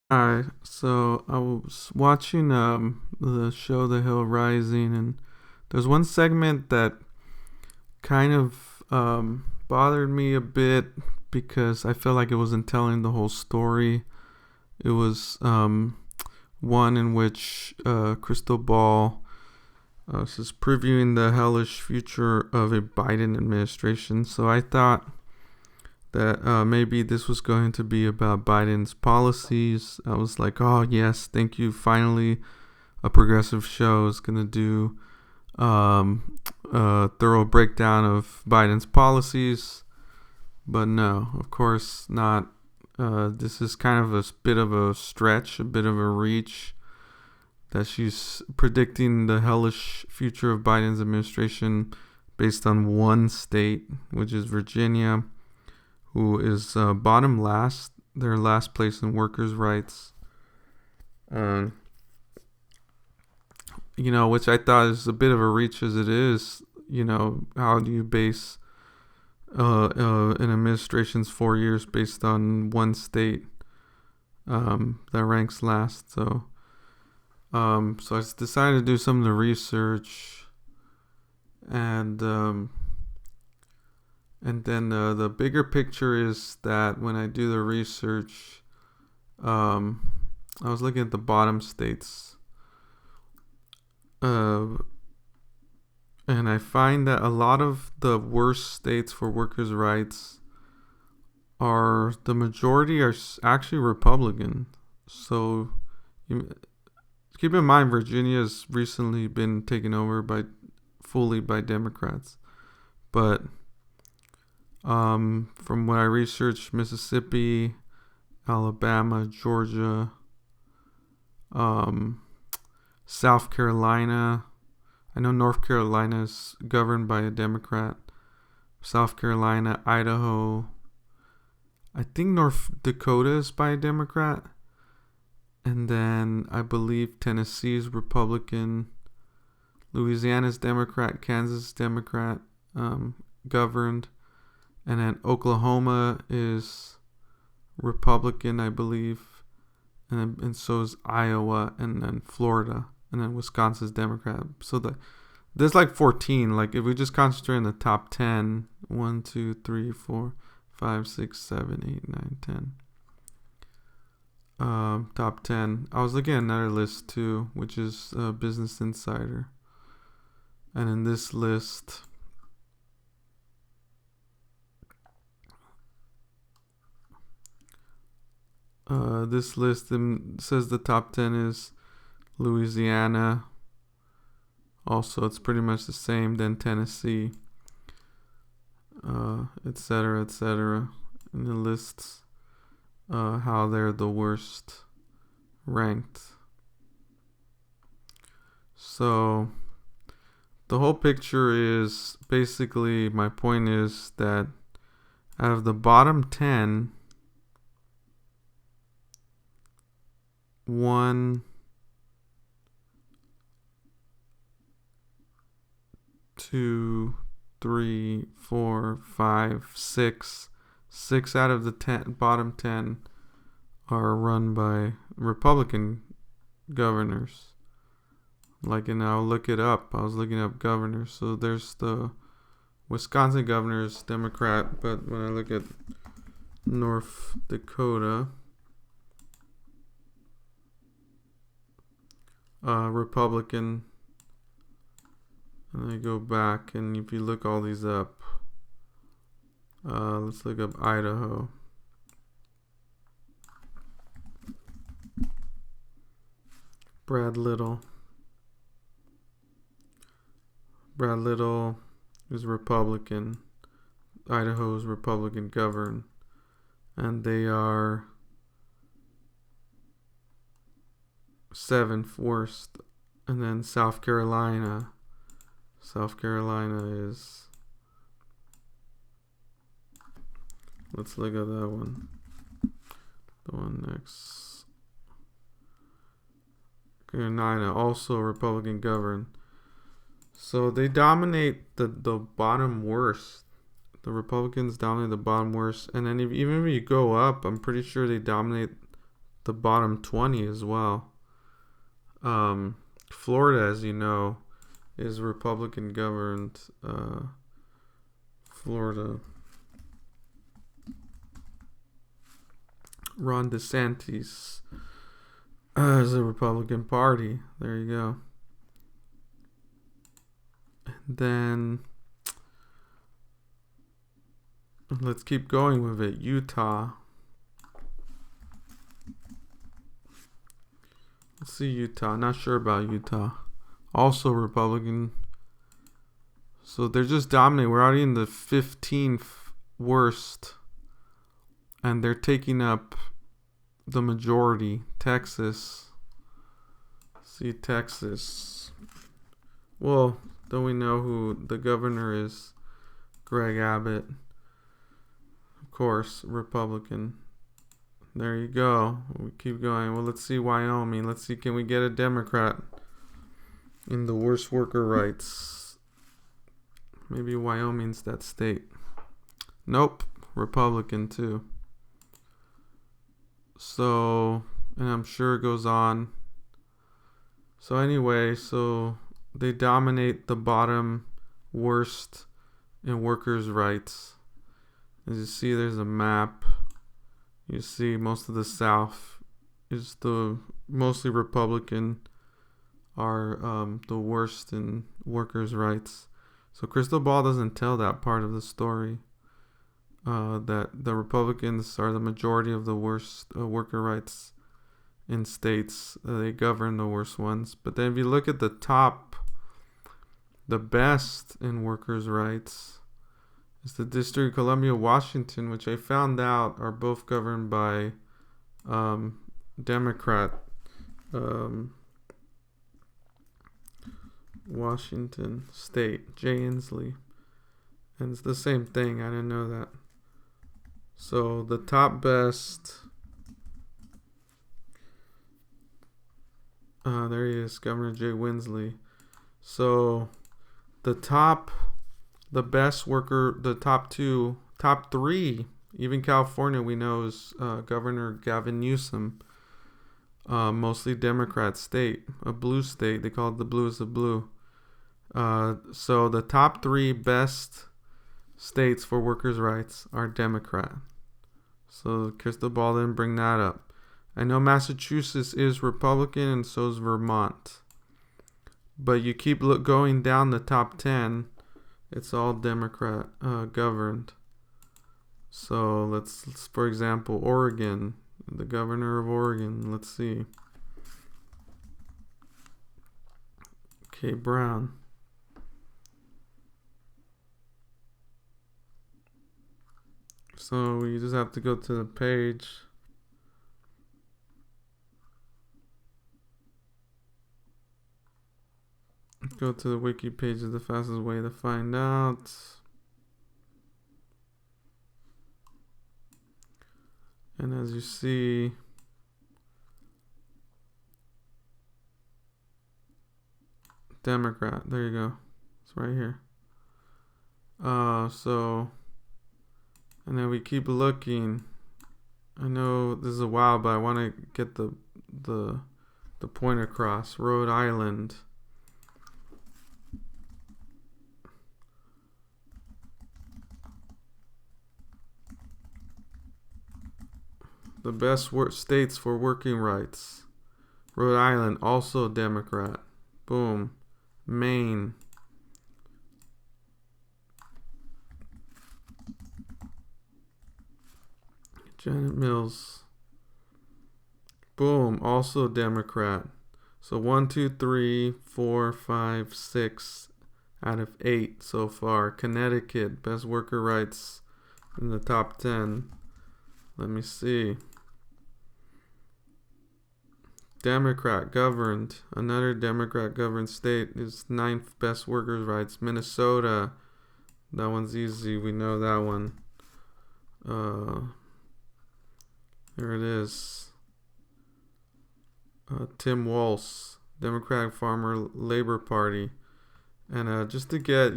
Hi. So I was watching the show The Hill Rising, and there's one segment that kind of bothered me a bit because I felt like it wasn't telling the whole story. It was one in which Crystal Ball is previewing the hellish future of a Biden administration. So I thought that maybe this was going to be about Biden's policies. I was like, oh, yes, thank you. Finally, a progressive show is going to do a thorough breakdown of Biden's policies. But no, of course not. This is kind of a bit of a stretch, a bit of a reach that she's predicting the hellish future of Biden's administration based on one state, which is Virginia, who is bottom last, their last place in workers' rights. Uh, which I thought is a bit of a reach as it is. How do you base an administration's 4 years based on one state that ranks last? So I decided to do some of the research, and then the bigger picture is that when I do the research, I was looking at the bottom states. And I find that a lot of the worst states for workers' rights the majority are actually Republican. So you, keep in mind, Virginia has recently been taken over fully by Democrats. But from what I researched, Mississippi, Alabama, Georgia, um, South Carolina. I know North Carolina is governed by a Democrat. South Carolina, Idaho. I think North Dakota is by a Democrat. And then I believe Tennessee is Republican. Louisiana's Democrat. Kansas is Democrat governed. And then Oklahoma is Republican, I believe. And so is Iowa, and then Florida, and then Wisconsin's Democrat. So there's like 14. Like if we just concentrate on the top 10, 1, 2, 3, 4, 5, 6, 7, 8, 9, 10. Top 10. I was looking at another list too, which is Business Insider. And in this list, says the top 10 is Louisiana. Also, it's pretty much the same. Then Tennessee, etc., etc. And it lists how they're the worst ranked. So the whole picture is basically, my point is that out of the bottom 10, 1, 2, 3, 4, 5, 6. 6 out of the bottom 10 are run by Republican governors. And I'll look it up. I was looking up governors. So there's the Wisconsin governor's Democrat, but when I look at North Dakota, Republican. And I go back, and if you look all these up, let's look up Idaho. Brad Little. Brad Little is Republican. Idaho is Republican governed. And they are 7th worst. And then South Carolina. South Carolina is... Let's look at that one. The one next. Carolina, also Republican governed. So they dominate the bottom worst. The Republicans dominate the bottom worst. And then even if you go up, I'm pretty sure they dominate the bottom 20 as well. Florida, as you know, is Republican governed. Florida. Ron DeSantis is a Republican Party. There you go. And then let's keep going with it. Utah. Let's see Utah. Not sure about Utah. Also Republican. So they're just dominating. We're already in the 15th worst. And they're taking up the majority. Texas. See Texas. Well, don't we know who the governor is? Greg Abbott. Of course, Republican. There you go. We keep going. Well, let's see Wyoming. Let's see, can we get a Democrat in the worst worker rights? Maybe Wyoming's that state. Nope. Republican too. So, and I'm sure it goes on. So anyway, so they dominate the bottom worst in workers' rights. As you see, there's a map. You see most of the South is the mostly Republican, are the worst in workers' rights. So Krystal Ball doesn't tell that part of the story, that the Republicans are the majority of the worst worker rights in states. They govern the worst ones. But then if you look at the top, the best in workers' rights is the District of Columbia, Washington, which I found out are both governed by Democrat. Washington State, Jay Inslee. And it's the same thing. I didn't know that. So the top best. There he is, Governor Jay Inslee. So the best worker, the top three, even California we know is Governor Gavin Newsom. Mostly Democrat state, a blue state. They call it the bluest of blue. So the top three best states for workers' rights are Democrat. So Krystal Ball didn't bring that up. I know Massachusetts is Republican and so is Vermont. But you keep going down the top 10, it's all Democrat governed. So let's, for example, Oregon, the governor of Oregon, let's see. Okay, Brown. So you just have to go to the page. Go to the wiki page is the fastest way to find out. And as you see, Democrat, there you go. It's right here. So, and then we keep looking. I know this is a while, but I want to get the point across. Rhode Island. The best states for working rights. Rhode Island, also Democrat. Boom. Maine. Janet Mills. Boom. Also Democrat. So 1, 2, 3, 4, 5, 6 out of 8 so far. Connecticut, best worker rights in the top 10. Let me see. Democrat governed. Another Democrat governed state is 9th best workers' rights. Minnesota. That one's easy. We know that one. There it is. Tim Walz, Democratic Farmer Labor Party. And just to get,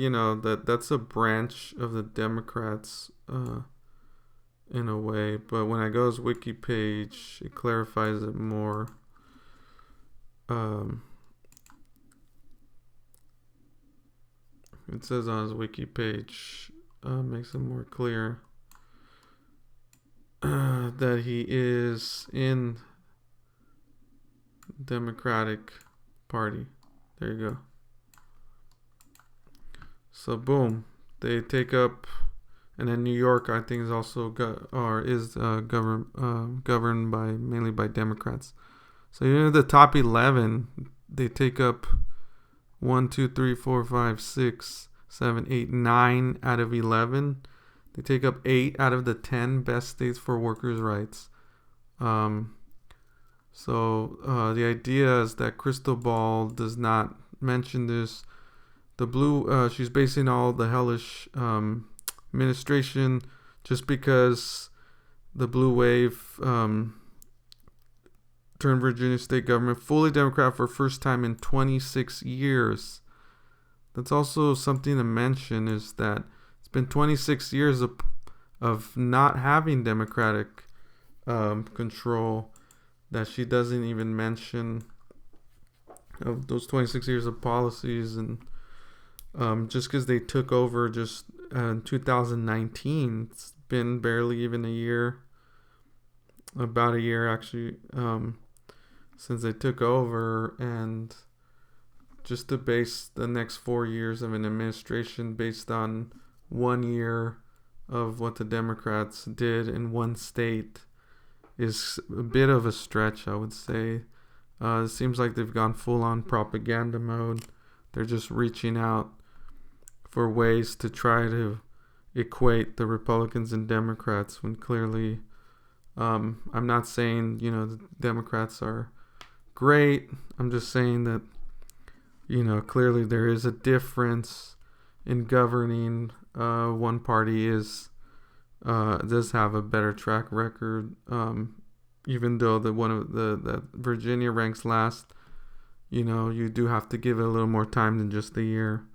that's a branch of the Democrats. in a way, but when I go to his wiki page, it clarifies it more. It says on his wiki page, makes it more clear that he is in Democratic Party. There you go. So boom, they take up, and then New York, I think, is also governed by mainly by Democrats. So the top 11, they take up 1, 2, 3, 4, 5, 6, 7, 8, 9 out of 11. They take up 8 out of the 10 best states for workers' rights. So the idea is that Krystal Ball does not mention this. The blue, she's basing all the hellish administration just because the blue wave turned Virginia state government fully Democrat for first time in 26 years. That's also something to mention, is that it's been 26 years of not having Democratic control, that she doesn't even mention of those 26 years of policies. And just because they took over just in 2019, it's been barely even a year, about a year actually, since they took over. And just to base the next 4 years of an administration based on 1 year of what the Democrats did in one state is a bit of a stretch, I would say. It seems like they've gone full on propaganda mode. They're just reaching out for ways to try to equate the Republicans and Democrats, when clearly, I'm not saying, the Democrats are great. I'm just saying that, clearly there is a difference in governing. One party does have a better track record, even though that Virginia ranks last. You do have to give it a little more time than just a year.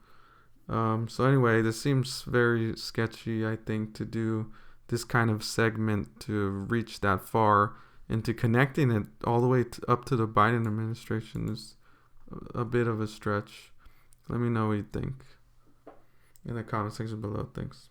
So anyway, this seems very sketchy, I think, to do this kind of segment to reach that far, into connecting it all the way up to the Biden administration is a bit of a stretch. Let me know what you think in the comment section below. Thanks.